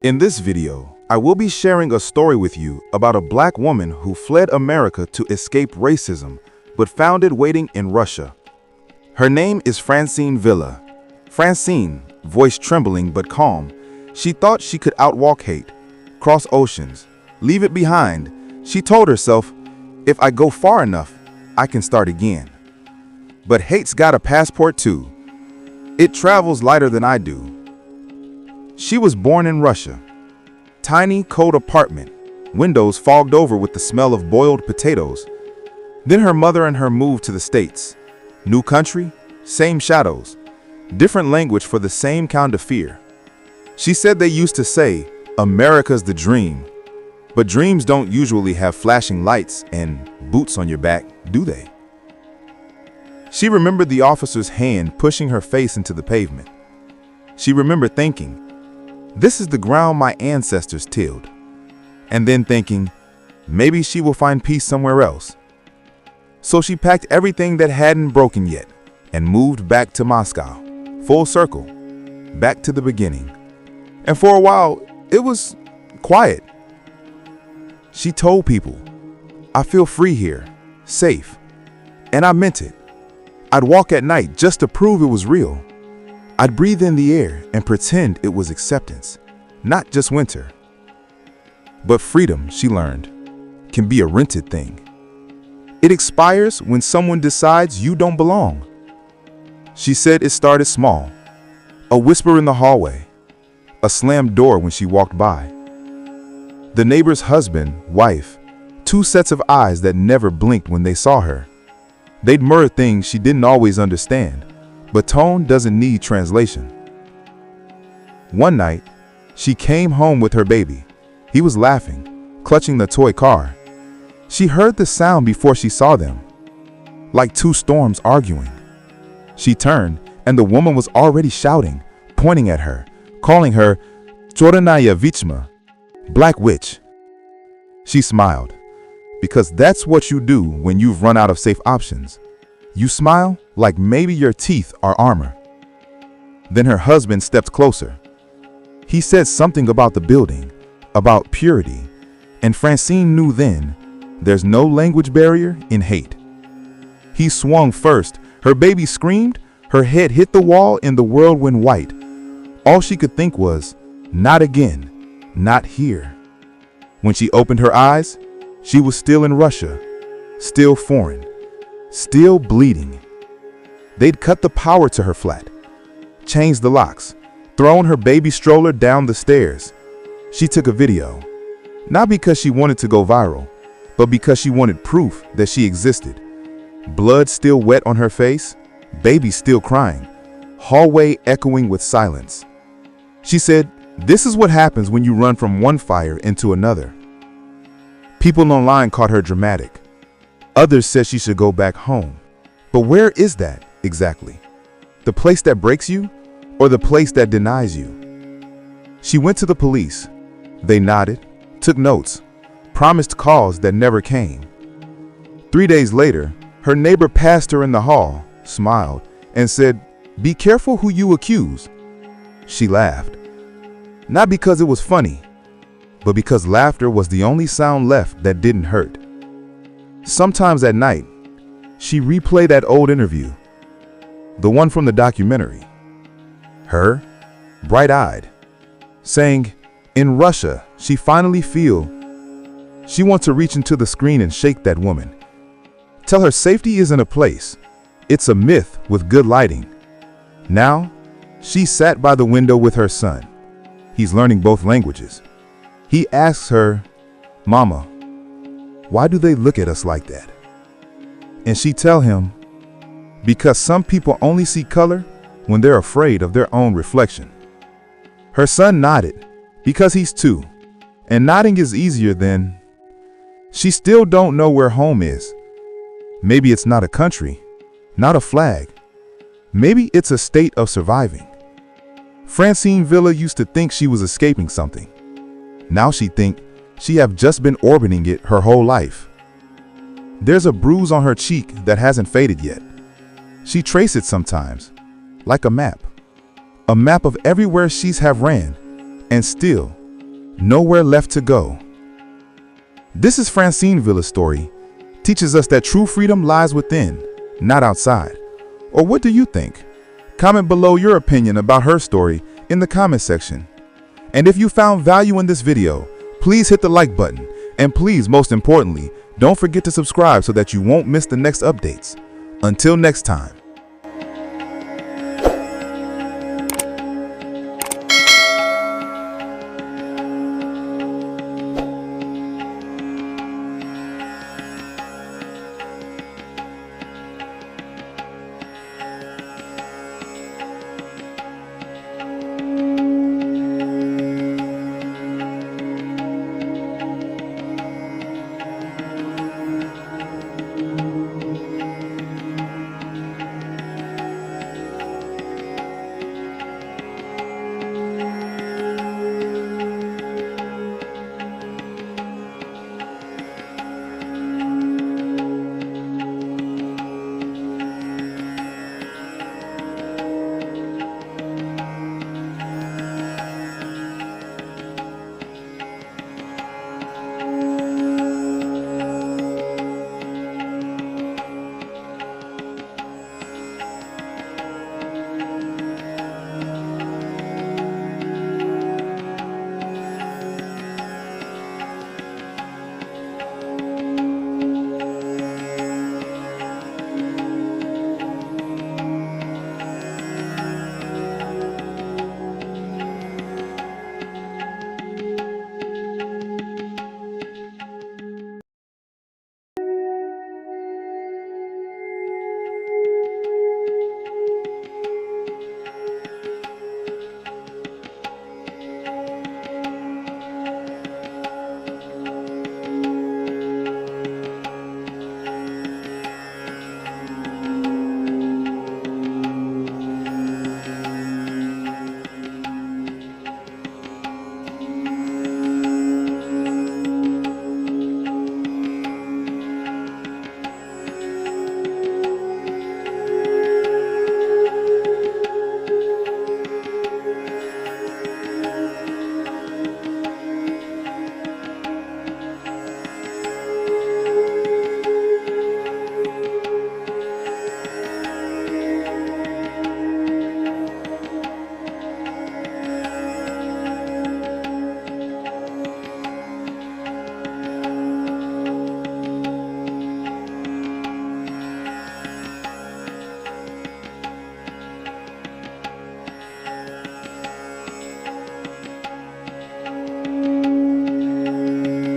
In this video, I will be sharing a story with you about a black woman who fled America to escape racism, but found it waiting in Russia. Her name is Francine Villa. Francine, voice trembling but calm, she thought she could outwalk hate, cross oceans, leave it behind. She told herself, if I go far enough, I can start again. But hate's got a passport too. It travels lighter than I do. She was born in Russia. Tiny, cold apartment, windows fogged over with the smell of boiled potatoes. Then her mother and her moved to the States. New country, same shadows, different language for the same kind of fear. She said they used to say, America's the dream. But dreams don't usually have flashing lights and boots on your back, do they? She remembered the officer's hand pushing her face into the pavement. She remembered thinking, this is the ground my ancestors tilled. And then thinking, maybe she will find peace somewhere else. So she packed everything that hadn't broken yet and moved back to Moscow, full circle, back to the beginning. And for a while, it was quiet. She told people, I feel free here, safe. And I meant it. I'd walk at night just to prove it was real. I'd breathe in the air and pretend it was acceptance, not just winter. But freedom, she learned, can be a rented thing. It expires when someone decides you don't belong. She said it started small, a whisper in the hallway, a slammed door when she walked by. The neighbor's husband, wife, two sets of eyes that never blinked when they saw her. They'd murmur things she didn't always understand. But tone doesn't need translation. One night, she came home with her baby. He was laughing, clutching the toy car. She heard the sound before she saw them, like two storms arguing. She turned, and the woman was already shouting, pointing at her, calling her Choranaya Vichma, Black Witch. She smiled, because that's what you do when you've run out of safe options. You smile like maybe your teeth are armor. Then her husband stepped closer. He said something about the building, about purity, and Francine knew then there's no language barrier in hate. He swung first. Her baby screamed. Her head hit the wall in the whirlwind white. All she could think was, not again, not here. When she opened her eyes, she was still in Russia, still foreign, still bleeding. They'd cut the power to her flat, changed the locks, thrown her baby stroller down the stairs. She took a video, not because she wanted to go viral, but because she wanted proof that she existed. Blood still wet on her face, baby still crying, hallway echoing with silence. She said, this is what happens when you run from one fire into another. People online called her dramatic. Others said she should go back home. But where is that exactly? The place that breaks you or the place that denies you? She went to the police. They nodded, took notes, promised calls that never came. 3 days later, her neighbor passed her in the hall, smiled, and said, be careful who you accuse. She laughed. Not because it was funny, but because laughter was the only sound left that didn't hurt. Sometimes at night, she replayed that old interview, the one from the documentary. Her, bright-eyed, saying, in Russia, she finally feels she wants to reach into the screen and shake that woman. Tell her safety isn't a place, it's a myth with good lighting. Now, she sat by the window with her son. He's learning both languages. He asks her, Mama, why do they look at us like that? And she tell him, because some people only see color when they're afraid of their own reflection. Her son nodded, because he's 2, and nodding is easier than, she still don't know where home is. Maybe it's not a country, not a flag. Maybe it's a state of surviving. Francine Villa used to think she was escaping something. Now she think she have just been orbiting it her whole life. There's a bruise on her cheek that hasn't faded yet. She traces it sometimes, like a map of everywhere she's have ran, and still nowhere left to go. This is Francine Villa's story. Teaches us that true freedom lies within, not outside. Or what do you think? Comment below your opinion about her story in the comment section. And if you found value in this video, please hit the like button. And please, most importantly, don't forget to subscribe so that you won't miss the next updates. Until next time.